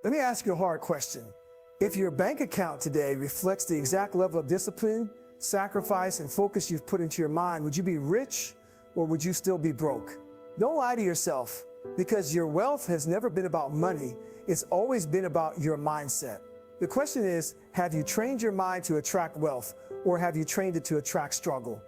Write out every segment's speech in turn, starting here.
Let me ask you a hard question. If your bank account today reflects the exact level of discipline, sacrifice, and focus you've put into your mind, would you be rich or would you still be broke? Don't lie to yourself, because your wealth has never been about money. It's always been about your mindset. The question is, have you trained your mind to attract wealth, or have you trained it to attract struggle?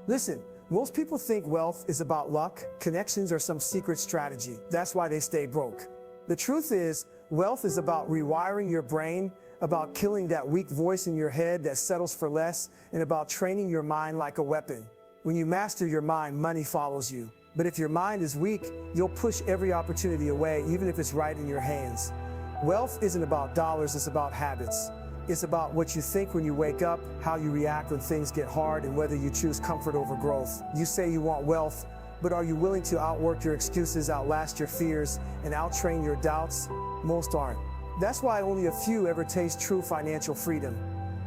Listen, most people think wealth is about luck, connections, or some secret strategy. That's why they stay broke. The truth is, wealth is about rewiring your brain, about killing that weak voice in your head that settles for less, and about training your mind like a weapon. When you master your mind, money follows you. But if your mind is weak, you'll push every opportunity away, even if it's right in your hands. Wealth isn't about dollars, it's about habits. It's about what you think when you wake up, how you react when things get hard, and whether you choose comfort over growth. You say you want wealth, but are you willing to outwork your excuses, outlast your fears, and outtrain your doubts? Most aren't. That's why only a few ever taste true financial freedom.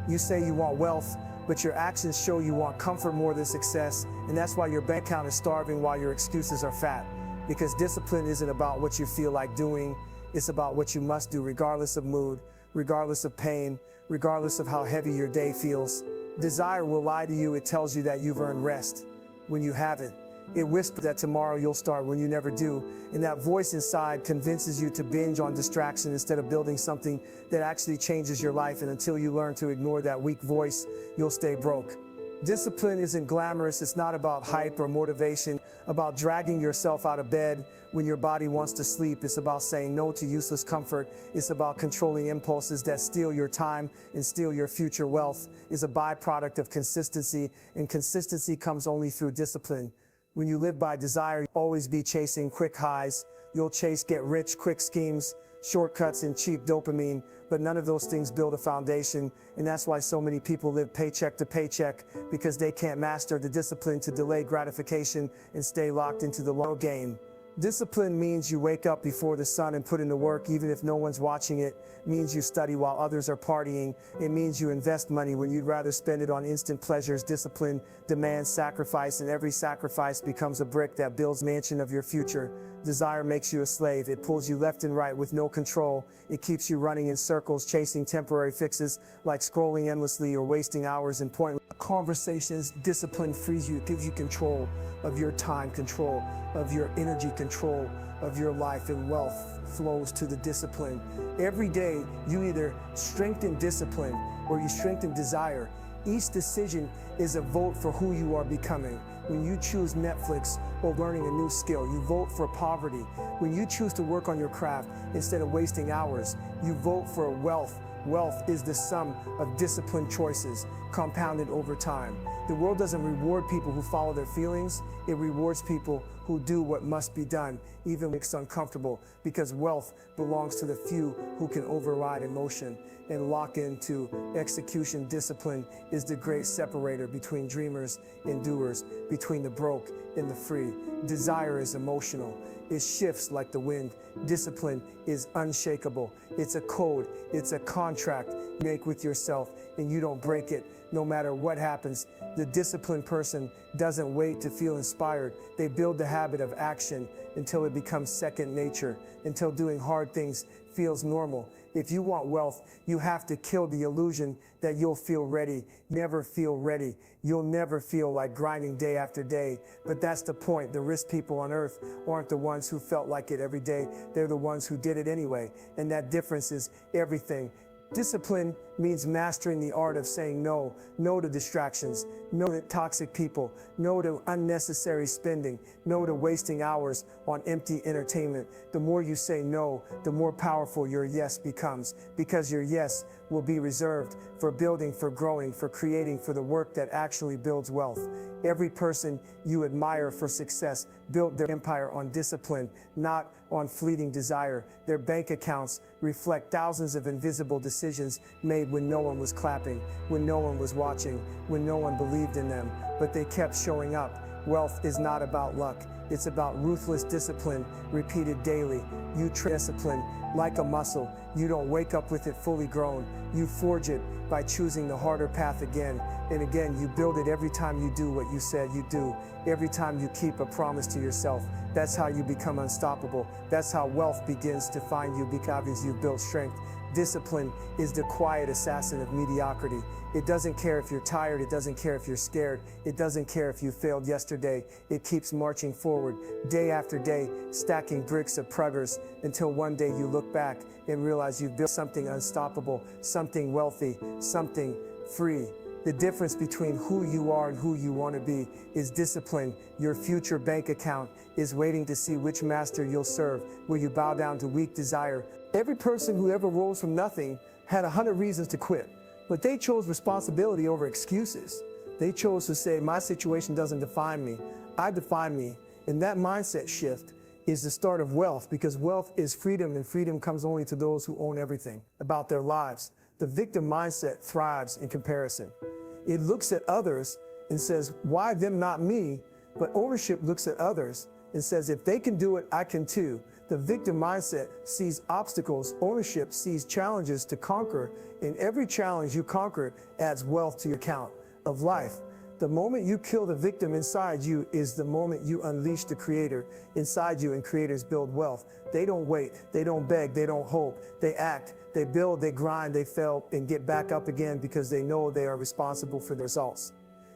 You say you want wealth, but your actions show you want comfort more than success, and that's why your bank account is starving while your excuses are fat. Because discipline isn't about what you feel like doing, it's about what you must do regardless of mood, regardless of pain, regardless of how heavy your day feels. Desire will lie to you. It tells you that you've earned rest when you haven't. It whispers that tomorrow you'll start when you never do. And that voice inside convinces you to binge on distraction instead of building something that actually changes your life. And until you learn to ignore that weak voice, you'll stay broke. Discipline isn't glamorous. It's not about hype or motivation, about dragging yourself out of bed when your body wants to sleep. It's about saying no to useless comfort. It's about controlling impulses that steal your time and steal your future. Wealth is a byproduct of consistency, and consistency comes only through discipline. When you live by desire, you'll always be chasing quick highs. You'll chase get-rich-quick schemes, shortcuts, and cheap dopamine, but none of those things build a foundation, and that's why so many people live paycheck to paycheck, because they can't master the discipline to delay gratification and stay locked into the long game. Discipline means you wake up before the sun and put in the work even if no one's watching. It means you study while others are partying. It means you invest money when you'd rather spend it on instant pleasures. Discipline demands sacrifice, and every sacrifice becomes a brick that builds a mansion of your future. Desire makes you a slave. It pulls you left and right with no control. It keeps you running in circles, chasing temporary fixes like scrolling endlessly or wasting hours in pointless conversations. Discipline frees you, gives you control of your time, control of your energy, control of your life, and wealth flows to the discipline. Every day you either strengthen discipline or you strengthen desire. Each decision is a vote for who you are becoming. When you choose Netflix or learning a new skill, you vote for poverty. When you choose to work on your craft instead of wasting hours, you vote for wealth. Wealth is the sum of disciplined choices compounded over time. The world doesn't reward people who follow their feelings. It rewards people who do what must be done, even when it's uncomfortable, because wealth belongs to the few who can override emotion and lock into execution. Discipline is the great separator between dreamers and doers, between the broke and the free. Desire is emotional. It shifts like the wind. Discipline is unshakable. It's a code. It's a contract you make with yourself, and you don't break it no matter what happens. The disciplined person doesn't wait to feel inspired. They build the habit of action until it becomes second nature, until doing hard things feels normal. If you want wealth, you have to kill the illusion that you'll feel ready. Never feel ready. You'll never feel like grinding day after day. But that's the point. The rich people on earth aren't the ones who felt like it every day. They're the ones who did it anyway. And that difference is everything. Discipline means mastering the art of saying no. No to distractions, no to toxic people, no to unnecessary spending, no to wasting hours on empty entertainment. The more you say no, the more powerful your yes becomes, because your yes will be reserved for building, for growing, for creating, for the work that actually builds wealth. Every person you admire for success built their empire on discipline, not on fleeting desire. Their bank accounts reflect thousands of invisible decisions made when no one was clapping, when no one was watching, when no one believed in them, but they kept showing up. Wealth is not about luck. It's about ruthless discipline repeated daily. You train discipline like a muscle. You don't wake up with it fully grown. You forge it by choosing the harder path again and again. You build it every time you do what you said you do. Every time you keep a promise to yourself. That's how you become unstoppable. That's how wealth begins to find you, because you've built strength. Discipline is the quiet assassin of mediocrity. It doesn't care if you're tired. It doesn't care if you're scared. It doesn't care if you failed yesterday. It keeps marching forward day after day, stacking bricks of progress until one day you look back and realize you've built something unstoppable, something wealthy, something free. The difference between who you are and who you want to be is discipline. Your future bank account is waiting to see which master you'll serve. Will you bow down to weak desire? Every person who ever rose from nothing had 100 reasons to quit, but they chose responsibility over excuses. They chose to say, my situation doesn't define me, I define me. And that mindset shift is the start of wealth, because wealth is freedom, and freedom comes only to those who own everything about their lives. The victim mindset thrives in comparison. It looks at others and says, why them, not me? But ownership looks at others and says, if they can do it, I can too. The victim mindset sees obstacles. Ownership sees challenges to conquer, and every challenge you conquer adds wealth to your account of life. The moment you kill the victim inside you is the moment you unleash the creator inside you, and creators build wealth. They don't wait, they don't beg, they don't hope, they act, they build, they grind, they fail, and get back up again because they know they are responsible for the results.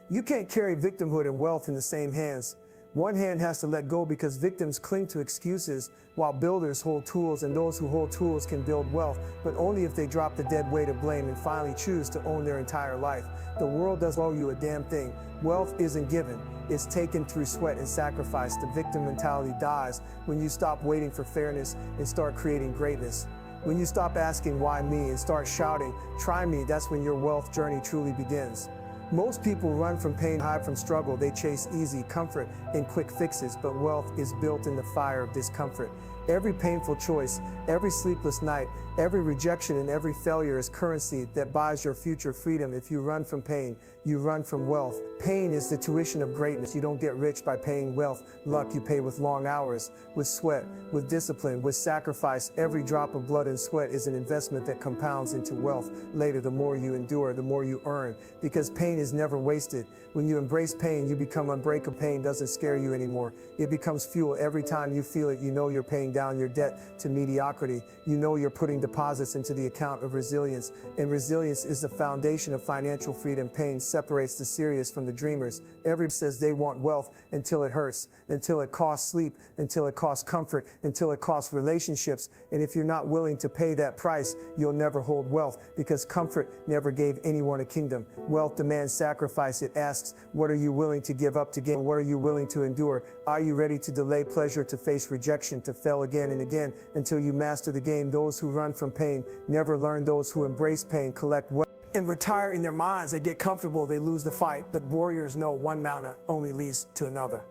You can't carry victimhood and wealth in the same hands. One hand has to let go because victims cling to excuses while builders hold tools, and those who hold tools can build wealth, but only if they drop the dead weight of blame and finally choose to own their entire life. The world doesn't owe you a damn thing. Wealth isn't given, it's taken through sweat and sacrifice. The victim mentality dies when you stop waiting for fairness and start creating greatness. When you stop asking why me and start shouting, try me, that's when your wealth journey truly begins. Most people run from pain, hide from struggle. They chase easy comfort and quick fixes, but wealth is built in the fire of discomfort. Every painful choice, every sleepless night, every rejection, and every failure is currency that buys your future freedom. If you run from pain, you run from wealth. Pain is the tuition of greatness. You don't get rich by paying wealth. Luck you pay with long hours, with sweat, with discipline, with sacrifice. Every drop of blood and sweat is an investment that compounds into wealth. Later, the more you endure, the more you earn, because pain is never wasted. When you embrace pain, you become unbreakable. Pain doesn't scare you anymore. It becomes fuel. Every time you feel it, you know you're paying down your debt to mediocrity. You know you're putting deposits into the account of resilience, and resilience is the foundation of financial freedom. Pain separates the serious from the dreamers. Everybody says they want wealth until it hurts, until it costs sleep, until it costs comfort, until it costs relationships. And if you're not willing to pay that price, you'll never hold wealth, because comfort never gave anyone a kingdom. Wealth demands sacrifice. It asks, what are you willing to give up to gain? What are you willing to endure? Are you ready to delay pleasure, to face rejection, to fail again and again until you master the game? Those who run from pain never learn. Those who embrace pain collect wealth and retire in their minds. They get comfortable, they lose the fight. But warriors know one mountain only leads to another.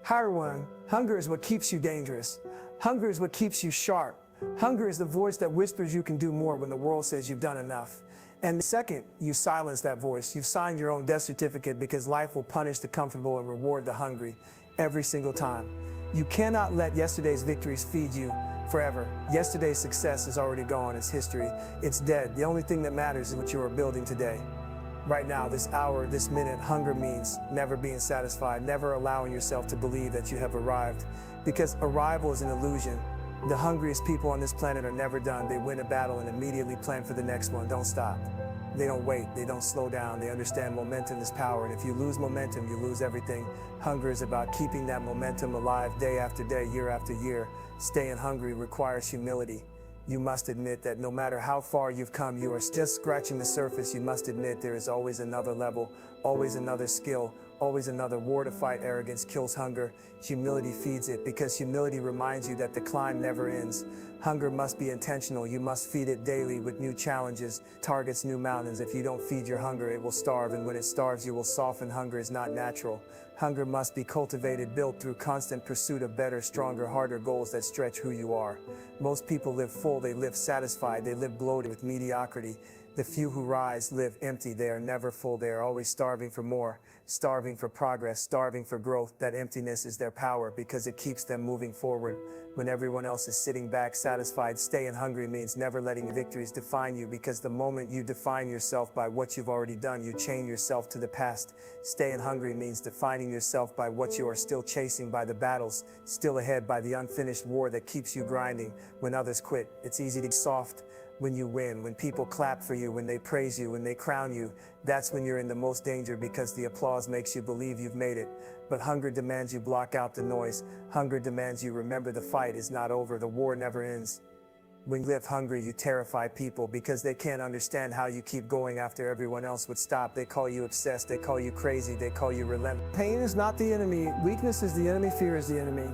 Higher one, hunger is what keeps you dangerous. Hunger is what keeps you sharp. Hunger is the voice that whispers you can do more when the world says you've done enough. And the second you silence that voice, you've signed your own death certificate, because life will punish the comfortable and reward the hungry every single time. You cannot let yesterday's victories feed you forever. Yesterday's success is already gone. It's history. It's dead. The only thing that matters is what you are building today. Right now, this hour, this minute. Hunger means never being satisfied, never allowing yourself to believe that you have arrived, because arrival is an illusion. The hungriest people on this planet are never done. They win a battle and immediately plan for the next one. Don't stop. They don't wait. They don't slow down. They understand momentum is power. And if you lose momentum, you lose everything. Hunger is about keeping that momentum alive day after day, year after year. Staying hungry requires humility. You must admit that no matter how far you've come, you are just scratching the surface. You must admit there is always another level, always another skill, always another war to fight. Arrogance kills hunger. Humility feeds it, because humility reminds you that the climb never ends. Hunger must be intentional. You must feed it daily with new challenges, targets, new mountains. If you don't feed your hunger, it will starve, and when it starves, you will soften. Hunger is not natural. Hunger must be cultivated, built through constant pursuit of better, stronger, harder goals that stretch who you are. Most people live full, they live satisfied, they live bloated with mediocrity. The few who rise live empty, they are never full, they are always starving for more, starving for progress, starving for growth. That emptiness is their power because it keeps them moving forward. When everyone else is sitting back satisfied, staying hungry means never letting victories define you, because the moment you define yourself by what you've already done, you chain yourself to the past. Staying hungry means defining yourself by what you are still chasing, by the battles still ahead, by the unfinished war that keeps you grinding. When others quit, it's easy to be soft. When you win, when people clap for you, when they praise you, when they crown you, that's when you're in the most danger, because the applause makes you believe you've made it. But hunger demands you block out the noise. Hunger demands you remember the fight is not over, the war never ends. When you live hungry, you terrify people because they can't understand how you keep going after everyone else would stop. They call you obsessed, they call you crazy, they call you relentless. Pain is not the enemy. Weakness is the enemy. Fear is the enemy.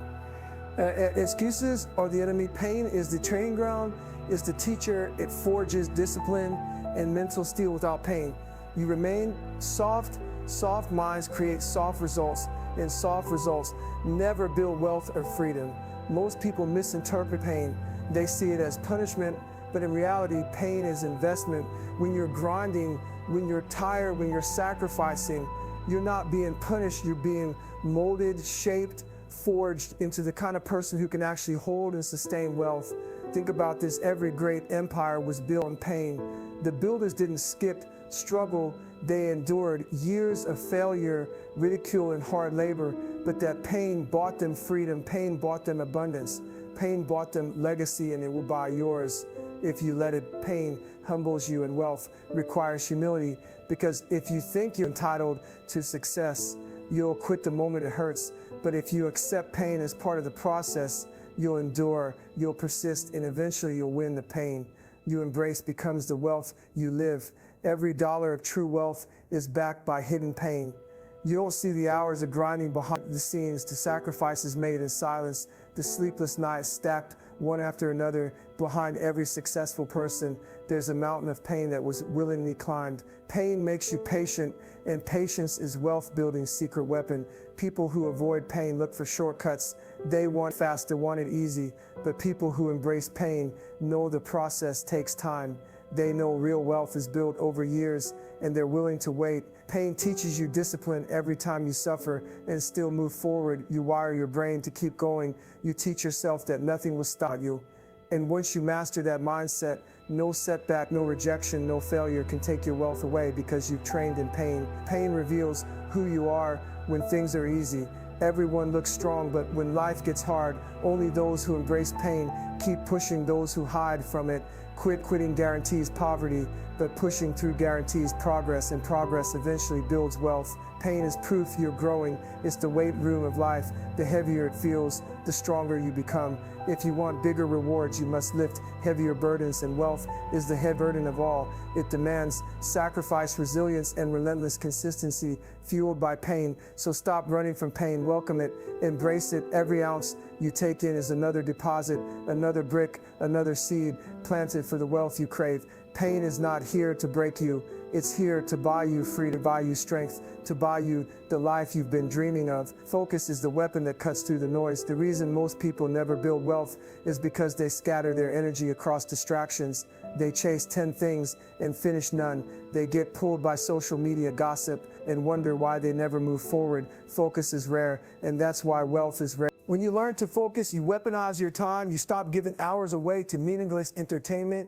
Excuses are the enemy. Pain is the training ground, is the teacher. It forges discipline and mental steel. Without pain, you remain soft. Soft minds create soft results, and soft results never build wealth or freedom. Most people misinterpret pain. They see it as punishment, but in reality, pain is investment. When you're grinding, when you're tired, when you're sacrificing, you're not being punished, you're being molded, shaped, forged into the kind of person who can actually hold and sustain wealth. Think about this, every great empire was built on pain. The builders didn't skip struggle, they endured years of failure, ridicule, and hard labor, but that pain bought them freedom, pain bought them abundance, pain bought them legacy, and it will buy yours if you let it. Pain humbles you, and wealth requires humility, because if you think you're entitled to success, you'll quit the moment it hurts. But if you accept pain as part of the process, you'll endure, you'll persist, and eventually you'll win the pain you embrace becomes the wealth you live. Every dollar of true wealth is backed by hidden pain. You don't see the hours of grinding behind the scenes, the sacrifices made in silence, the sleepless nights stacked one after another. Behind every successful person, there's a mountain of pain that was willingly climbed. Pain makes you patient, and patience is wealth-building's secret weapon. People who avoid pain look for shortcuts. They want fast, they want it easy. But people who embrace pain know the process takes time. They know real wealth is built over years, and they're willing to wait. Pain teaches you discipline every time you suffer and still move forward. You wire your brain to keep going. You teach yourself that nothing will stop you. And once you master that mindset, no setback, no rejection, no failure can take your wealth away, because you've trained in pain. Pain reveals who you are when things are easy. Everyone looks strong, but when life gets hard, only those who embrace pain keep pushing. Those who hide from it quitting guarantees poverty, but pushing through guarantees progress, and progress eventually builds wealth. Pain is proof you're growing. It's the weight room of life. The heavier it feels, the stronger you become. If you want bigger rewards, you must lift heavier burdens, and wealth is the heavy burden of all. It demands sacrifice, resilience, and relentless consistency, fueled by pain. So stop running from pain, welcome it, embrace it. Every ounce you take in is another deposit, another brick, another seed planted for the wealth you crave. Pain is not here to break you. It's here to buy you free, to buy you strength, to buy you the life you've been dreaming of. Focus is the weapon that cuts through the noise. The reason most people never build wealth is because they scatter their energy across distractions. They chase 10 things and finish none. They get pulled by social media gossip and wonder why they never move forward. Focus is rare, and that's why wealth is rare. When you learn to focus, you weaponize your time. You stop giving hours away to meaningless entertainment,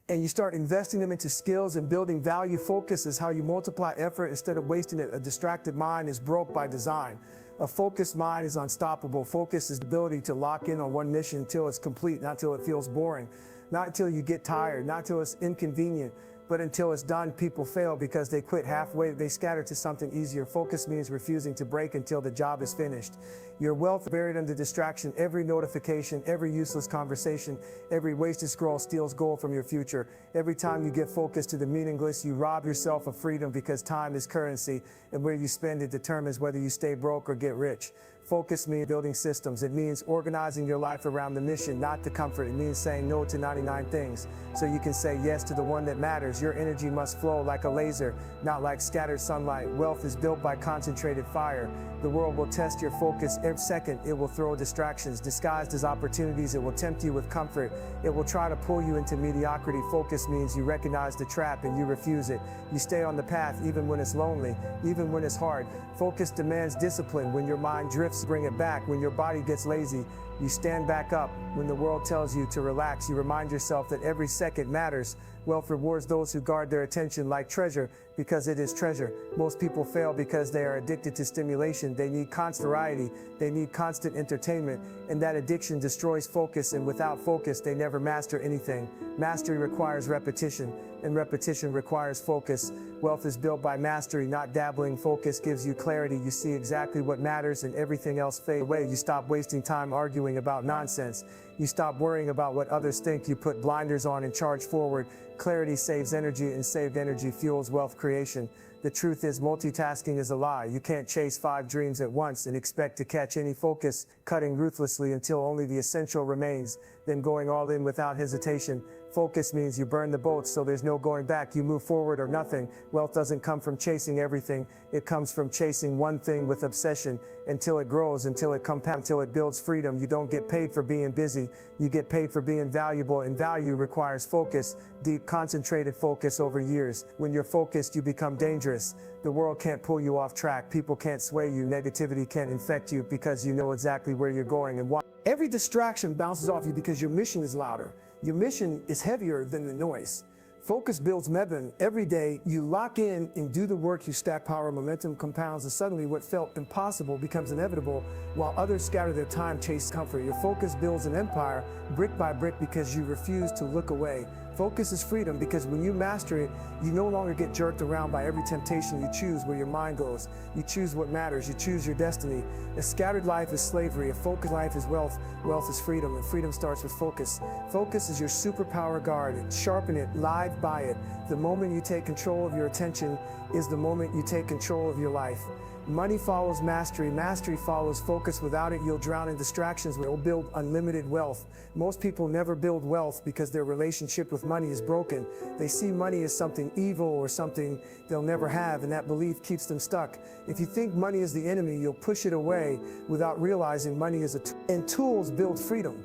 and you start investing them into skills and building value. Focus is how you multiply effort instead of wasting it. A distracted mind is broke by design. A focused mind is unstoppable. Focus is the ability to lock in on one mission until it's complete, not until it feels boring, not until you get tired, not until it's inconvenient, but until it's done. People fail because they quit halfway. They scatter to something easier. Focus means refusing to break until the job is finished. Your wealth buried under distraction. Every notification, every useless conversation, every wasted scroll steals gold from your future. Every time you get focused to the meaningless, you rob yourself of freedom, because time is currency, and where you spend it determines whether you stay broke or get rich. Focus means building systems. It means organizing your life around the mission, not the comfort. It means saying no to 99 things so you can say yes to the one that matters. Your energy must flow like a laser, not like scattered sunlight. Wealth is built by concentrated fire. The world will test your focus every second. It will throw distractions disguised as opportunities. It will tempt you with comfort. It will try to pull you into mediocrity. Focus means you recognize the trap and you refuse it. You stay on the path even when it's lonely, even when it's hard. Focus demands discipline. When your mind drifts, bring it back. When your body gets lazy, you stand back up. When the world tells you to relax, you remind yourself that every second matters. Wealth rewards those who guard their attention like treasure because it is treasure. Most people fail because they are addicted to stimulation. They need constant variety. They need constant entertainment. And that addiction destroys focus. And without focus, they never master anything. Mastery requires repetition, and repetition requires focus. Wealth is built by mastery, not dabbling. Focus gives you clarity. You see exactly what matters and everything else fades away. You stop wasting time arguing about nonsense. You stop worrying about what others think. You put blinders on and charge forward. Clarity saves energy, and saved energy fuels wealth creation. The truth is, multitasking is a lie. You can't chase 5 dreams at once and expect to catch any focus, cutting ruthlessly until only the essential remains, then going all in without hesitation. Focus means you burn the boats so there's no going back. You move forward or nothing. Wealth doesn't come from chasing everything. It comes from chasing one thing with obsession until it grows, until it compounds, until it builds freedom. You don't get paid for being busy. You get paid for being valuable, and value requires focus, deep, concentrated focus over years. When you're focused, you become dangerous. The world can't pull you off track. People can't sway you. Negativity can't infect you because you know exactly where you're going and why. Every distraction bounces off you because your mission is louder. Your mission is heavier than the noise. Focus builds momentum. Every day you lock in and do the work, you stack power, momentum compounds, and suddenly what felt impossible becomes inevitable while others scatter their time chasing comfort. Your focus builds an empire brick by brick because you refuse to look away. Focus is freedom because when you master it, you no longer get jerked around by every temptation. You choose where your mind goes. You choose what matters. You choose your destiny. A scattered life is slavery. A focused life is wealth. Wealth is freedom, and freedom starts with focus. Focus is your superpower. Guard it, sharpen it, live by it. The moment you take control of your attention is the moment you take control of your life. Money follows mastery. Mastery follows focus. Without it, you'll drown in distractions. You'll build unlimited wealth. Most people never build wealth because their relationship with money is broken. They see money as something evil or something they'll never have, and that belief keeps them stuck. If you think money is the enemy, you'll push it away without realizing money is a tool. And tools build freedom.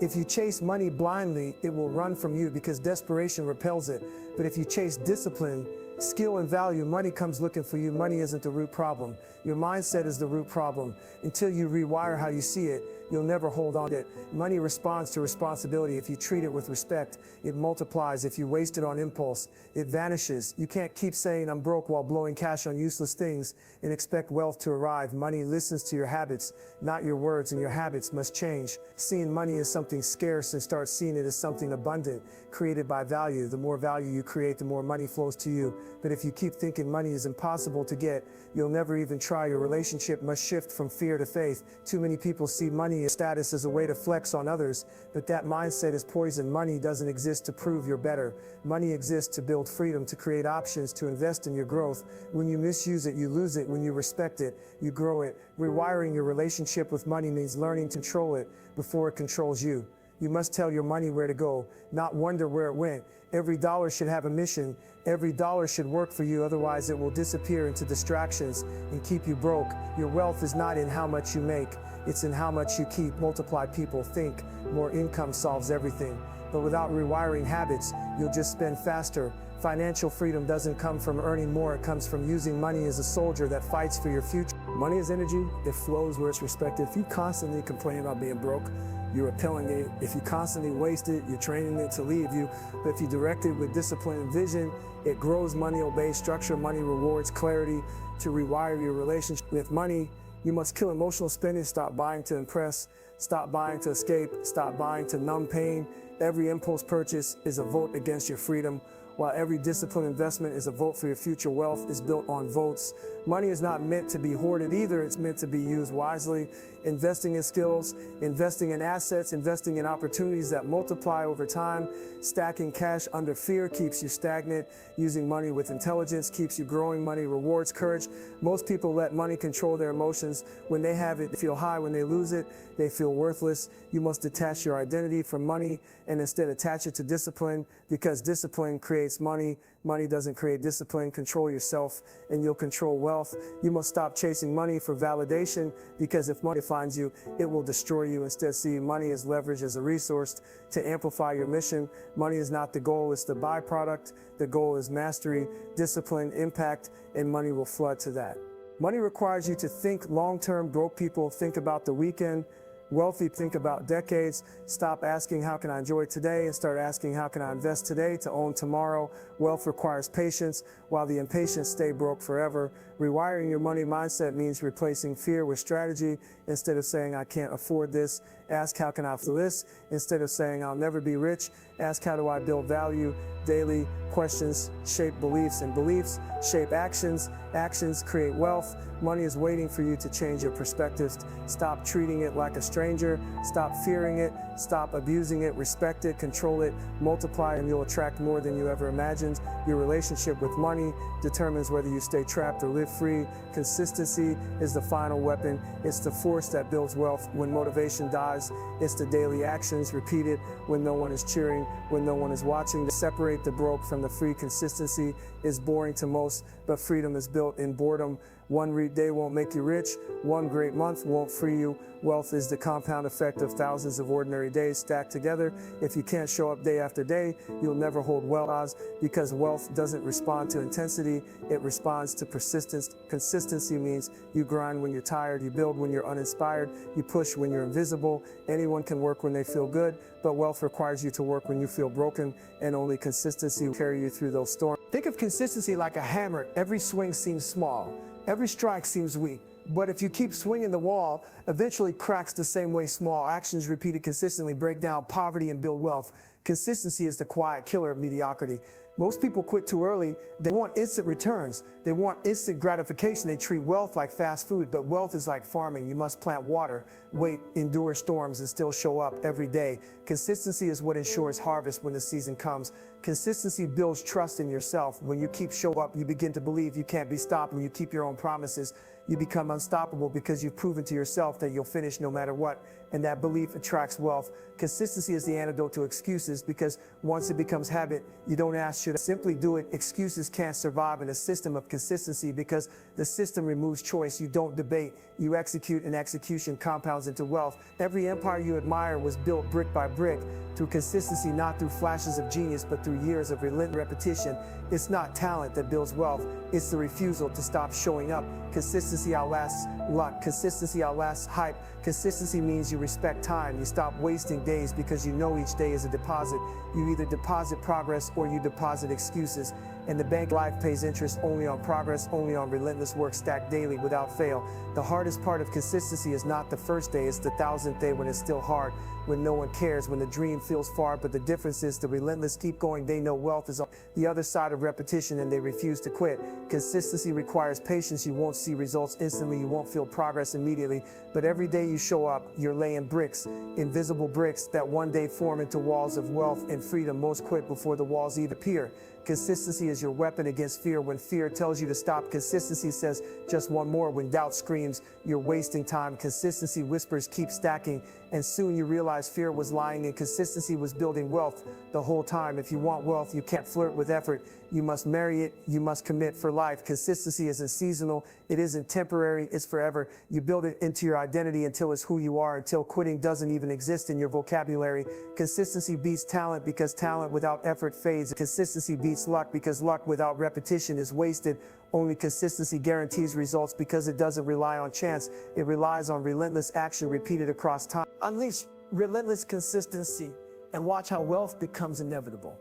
If you chase money blindly, it will run from you because desperation repels it. But if you chase discipline, skill, and value, money comes looking for you. Money isn't the root problem. Your mindset is the root problem. Until you rewire how you see it, you'll never hold on to it. Money responds to responsibility. If you treat it with respect, it multiplies. If you waste it on impulse, it vanishes. You can't keep saying I'm broke while blowing cash on useless things and expect wealth to arrive. Money listens to your habits, not your words, and your habits must change. Seeing money as something scarce and start seeing it as something abundant, created by value. The more value you create, the more money flows to you. But if you keep thinking money is impossible to get, you'll never even try. Your relationship must shift from fear to faith. Too many people see money as status as a way to flex on others, but that mindset is poison. Money doesn't exist to prove you're better. Money exists to build freedom, to create options, to invest in your growth. When you misuse it, you lose it. When you respect it, you grow it. Rewiring your relationship with money means learning to control it before it controls you. You must tell your money where to go, not wonder where it went. Every dollar should have a mission. Every dollar should work for you, otherwise it will disappear into distractions and keep you broke. Your wealth is not in how much you make, it's in how much you keep. Multiply. People think more income solves everything, but without rewiring habits, you'll just spend faster. Financial freedom doesn't come from earning more, it comes from using money as a soldier that fights for your future. Money is energy, it flows where it's respected. If you constantly complain about being broke, you're repelling it. If you constantly waste it, you're training it to leave you. But if you direct it with discipline and vision, it grows. Money obeys structure. Money rewards clarity. To rewire your relationship with money, you must kill emotional spending. Stop buying to impress. Stop buying to escape. Stop buying to numb pain. Every impulse purchase is a vote against your freedom. While every disciplined investment is a vote for your future wealth is built on votes. Money is not meant to be hoarded either. It's meant to be used wisely. Investing in skills, investing in assets, investing in opportunities that multiply over time. Stacking cash under fear keeps you stagnant. Using money with intelligence keeps you growing. Money rewards courage. Most people let money control their emotions. When they have it, they feel high. When they lose it, they feel worthless. You must detach your identity from money and instead attach it to discipline, because discipline creates money. Money doesn't create discipline. Control yourself and you'll control wealth. You must stop chasing money for validation, because if money finds you, it will destroy you. Instead, see money as leverage, as a resource to amplify your mission. Money is not the goal, it's the byproduct. The goal is mastery, discipline, impact, and money will flood to that. Money requires you to think long-term. Broke people think about the weekend. Wealthy think about decades. Stop asking how can I enjoy today and start asking how can I invest today to own tomorrow. Wealth requires patience, while the impatient stay broke forever. Rewiring your money mindset means replacing fear with strategy. Instead of saying I can't afford this, ask how can I afford this. Instead of saying I'll never be rich, ask how do I build value. Daily questions shape beliefs, and beliefs shape actions. Actions create wealth. Money is waiting for you to change your perspectives. Stop treating it like a stranger. Stop fearing it. Stop abusing it. Respect it, control it, multiply, and you'll attract more than you ever imagined. Your relationship with money determines whether you stay trapped or live free. Consistency is the final weapon. It's the force that builds wealth. When motivation dies, it's the daily actions repeated when no one is cheering, when no one is watching. Separate the broke from the free. Consistency is boring to most, but freedom is built in boredom. One day won't make you rich. One great month won't free you. Wealth is the compound effect of thousands of ordinary days stacked together. If you can't show up day after day, you'll never hold wealth, because wealth doesn't respond to intensity, it responds to persistence. Consistency means you grind when you're tired, you build when you're uninspired, you push when you're invisible. Anyone can work when they feel good, but wealth requires you to work when you feel broken, and only consistency will carry you through those storms. Think of consistency like a hammer. Every swing seems small. Every strike seems weak, but if you keep swinging, the wall eventually cracks the same way. Small actions repeated consistently break down poverty and build wealth. Consistency is the quiet killer of mediocrity. Most people quit too early. They want instant returns. They want instant gratification. They treat wealth like fast food, but wealth is like farming. You must plant, water, wait, endure storms, and still show up every day. Consistency is what ensures harvest when the season comes. Consistency builds trust in yourself. When you show up, you begin to believe you can't be stopped. When you keep your own promises, you become unstoppable, because you've proven to yourself that you'll finish no matter what, and that belief attracts wealth. Consistency is the antidote to excuses, because once it becomes habit, you don't ask should I, simply do it. Excuses can't survive in a system of consistency, because the system removes choice. You don't debate, you execute, and execution compounds into wealth. Every empire you admire was built brick by brick through consistency, not through flashes of genius, but through years of relentless repetition. It's not talent that builds wealth, it's the refusal to stop showing up. Consistency outlasts luck. Consistency outlasts hype. Consistency means you respect time. You stop wasting days, because you know each day is a deposit. You either deposit progress or you deposit excuses. And the bank life pays interest only on progress, only on relentless work stacked daily without fail. The hardest part of consistency is not the first day, it's the 1000th day, when it's still hard, when no one cares, when the dream feels far. But the difference is the relentless keep going. They know wealth is on the other side of repetition, and they refuse to quit. Consistency requires patience. You won't see results instantly, you won't feel progress immediately, but every day you show up, you're laying bricks, invisible bricks that one day form into walls of wealth and freedom. Most quit before the walls even appear. Consistency is your weapon against fear. When fear tells you to stop, consistency says just one more. When doubt screams you're wasting time, consistency whispers keep stacking, and soon you realize fear was lying and consistency was building wealth the whole time. If you want wealth, you can't flirt with effort. You must marry it. You must commit for life. Consistency isn't seasonal. It isn't temporary. It's forever. You build it into your identity until it's who you are, until quitting doesn't even exist in your vocabulary. Consistency beats talent, because talent without effort fades. Consistency beats luck, because luck without repetition is wasted. Only consistency guarantees results, because it doesn't rely on chance. It relies on relentless action repeated across time. Unleash relentless consistency and watch how wealth becomes inevitable.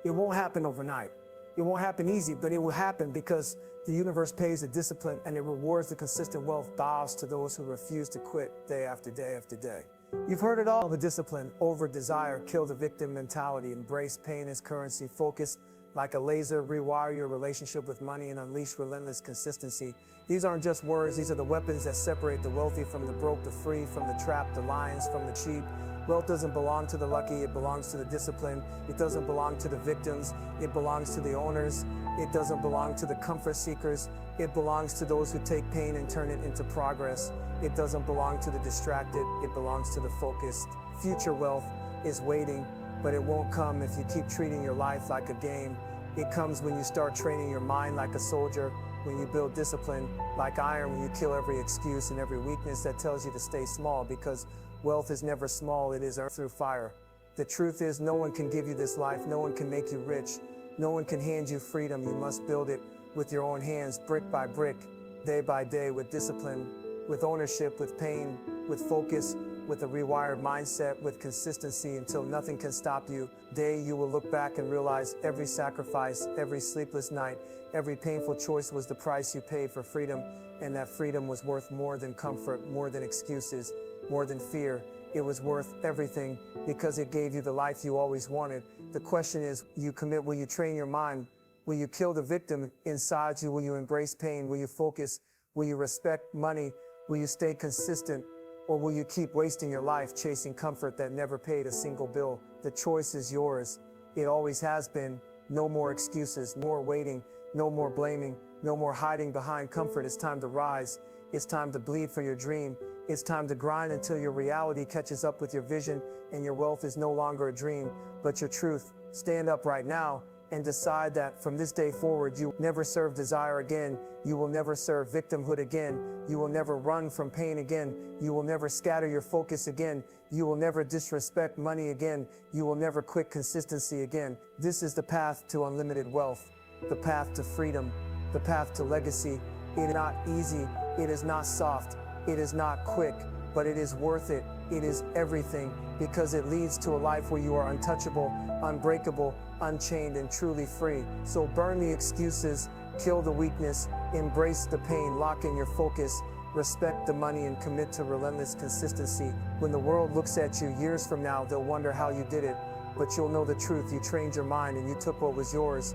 It won't happen overnight. It won't happen easy, but it will happen because the universe pays the discipline, and it rewards the consistent. Wealth bows to those who refuse to quit day after day after day. You've heard it all. The discipline over desire, kill the victim mentality, embrace pain as currency, focus like a laser, rewire your relationship with money and unleash relentless consistency. These aren't just words, these are the weapons that separate the wealthy from the broke, the free from the trapped, the lions from the cheap. Wealth doesn't belong to the lucky, it belongs to the disciplined. It doesn't belong to the victims, it belongs to the owners. It doesn't belong to the comfort seekers, it belongs to those who take pain and turn it into progress. It doesn't belong to the distracted, it belongs to the focused. Future wealth is waiting, but it won't come if you keep treating your life like a game. It comes when you start training your mind like a soldier, when you build discipline like iron, when you kill every excuse and every weakness that tells you to stay small, because wealth is never small, it is earned through fire. The truth is, no one can give you this life, no one can make you rich, no one can hand you freedom. You must build it with your own hands, brick by brick, day by day, with discipline, with ownership, with pain, with focus, with a rewired mindset, with consistency, until nothing can stop you. Day you will look back and realize every sacrifice, every sleepless night, every painful choice was the price you paid for freedom, and that freedom was worth more than comfort, more than excuses, more than fear. It was worth everything because it gave you the life you always wanted. The question is, will you train your mind? Will you kill the victim inside you? Will you embrace pain? Will you focus? Will you respect money? Will you stay consistent? Or will you keep wasting your life chasing comfort that never paid a single bill? The choice is yours. It always has been. No more excuses, more waiting, no more blaming, no more hiding behind comfort. It's time to rise. It's time to bleed for your dream. It's time to grind until your reality catches up with your vision and your wealth is no longer a dream, but your truth. Stand up right now and decide that from this day forward, you never serve desire again. You will never serve victimhood again. You will never run from pain again. You will never scatter your focus again. You will never disrespect money again. You will never quit consistency again. This is the path to unlimited wealth, the path to freedom, the path to legacy. It is not easy. It is not soft. It is not quick, but it is worth it. It is everything, because it leads to a life where you are untouchable, unbreakable, unchained, and truly free. So burn the excuses, kill the weakness, embrace the pain, lock in your focus, respect the money, and commit to relentless consistency. When the world looks at you years from now, they'll wonder how you did it, but you'll know the truth. You trained your mind and you took what was yours.